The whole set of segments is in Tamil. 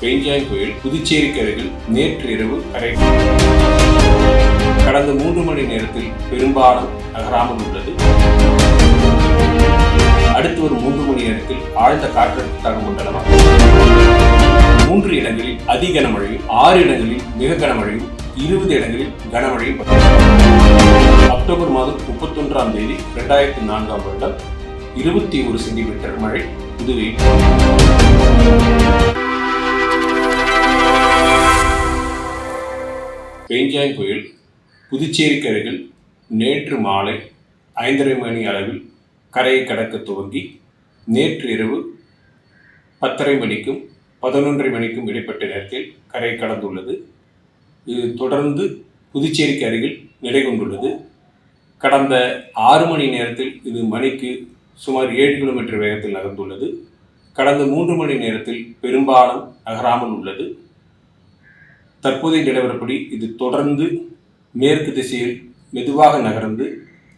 பெஞ்சாங் புயல் புதுச்சேரிக்கு அருகில் நேற்று இரவு கரை கடந்த 3 மணி நேரத்தில் பெரும்பாலும் நகராமல் உள்ளது. அடுத்து ஒரு 3 மணி நேரத்தில் ஆழ்ந்த காற்றழுத்த தாழ்வு மண்டலம் 3 இடங்களில் அதி கனமழையும் 6 இடங்களில் மிக கனமழையும் 20 இடங்களில் கனமழையும். அக்டோபர் மாதம் 31ஆம் தேதி 2004ஆம் வருடம் 21 சென்டிமீட்டர் மழை புதுவை. பெஞ்சாங் புயல் புதுச்சேரிக்கு அருகில் நேற்று மாலை 5:30 மணி அளவில் கரையை கடக்க துவங்கி நேற்று இரவு 10:30 மணிக்கும் 11:30 மணிக்கும் இடைப்பட்ட நேரத்தில் கரை கடந்துள்ளது. இது தொடர்ந்து புதுச்சேரிக்கு அருகில் நிலை கொண்டுள்ளது. கடந்த 6 மணி நேரத்தில் இது மணிக்கு சுமார் 7 கிலோமீட்டர் வேகத்தில் நகர்ந்துள்ளது. கடந்த 3 மணி நேரத்தில் பெரும்பாலும் நகராமல் உள்ளது. தற்போதைய நிலவரப்படி இது தொடர்ந்து மேற்கு திசையில் மெதுவாக நகர்ந்து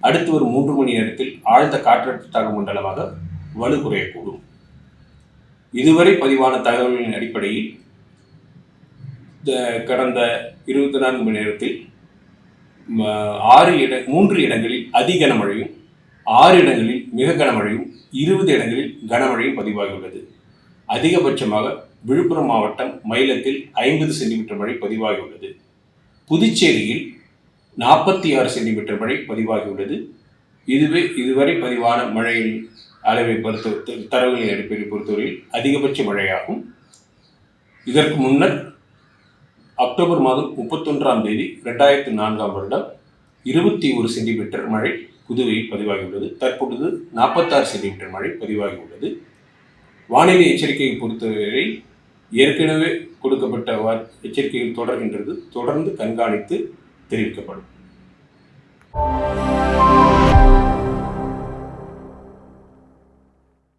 அடுத்து ஒரு 3 மணி நேரத்தில் ஆழ்ந்த காற்றழுத்த தாழ்வு மண்டலமாக வலு குறையக்கூடும். இதுவரை பதிவான தகவல்களின் அடிப்படையில் கடந்த 24 மணி நேரத்தில் 3 இடங்களில் அதி கனமழையும் 6 இடங்களில் மிக கனமழையும் 20 இடங்களில் கனமழையும் பதிவாகியுள்ளது. அதிகபட்சமாக விழுப்புரம் மாவட்டம் மயிலத்தில் 50 சென்டிமீட்டர் மழை பதிவாகியுள்ளது. புதுச்சேரியில் 46 சென்டிமீட்டர் மழை பதிவாகியுள்ளது. இதுவரை பதிவான மழையின் அளவை தரவுகளின் அடிப்படையில் பொறுத்தவரையில் அதிகபட்ச மழையாகும். இதற்கு முன்னர் அக்டோபர் மாதம் 31ஆம் தேதி 2004ஆம் வருடம் 21 சென்டிமீட்டர் மழை புதுவையில் பதிவாகியுள்ளது. தற்பொழுது 46 சென்டிமீட்டர் மழை பதிவாகியுள்ளது. வானிலை எச்சரிக்கையை பொறுத்தவரை ஏற்கனவே கொடுக்கப்பட்ட எச்சரிக்கைகள் தொடர்கின்றது. தொடர்ந்து கண்காணித்து தெரிவிக்கப்படும்.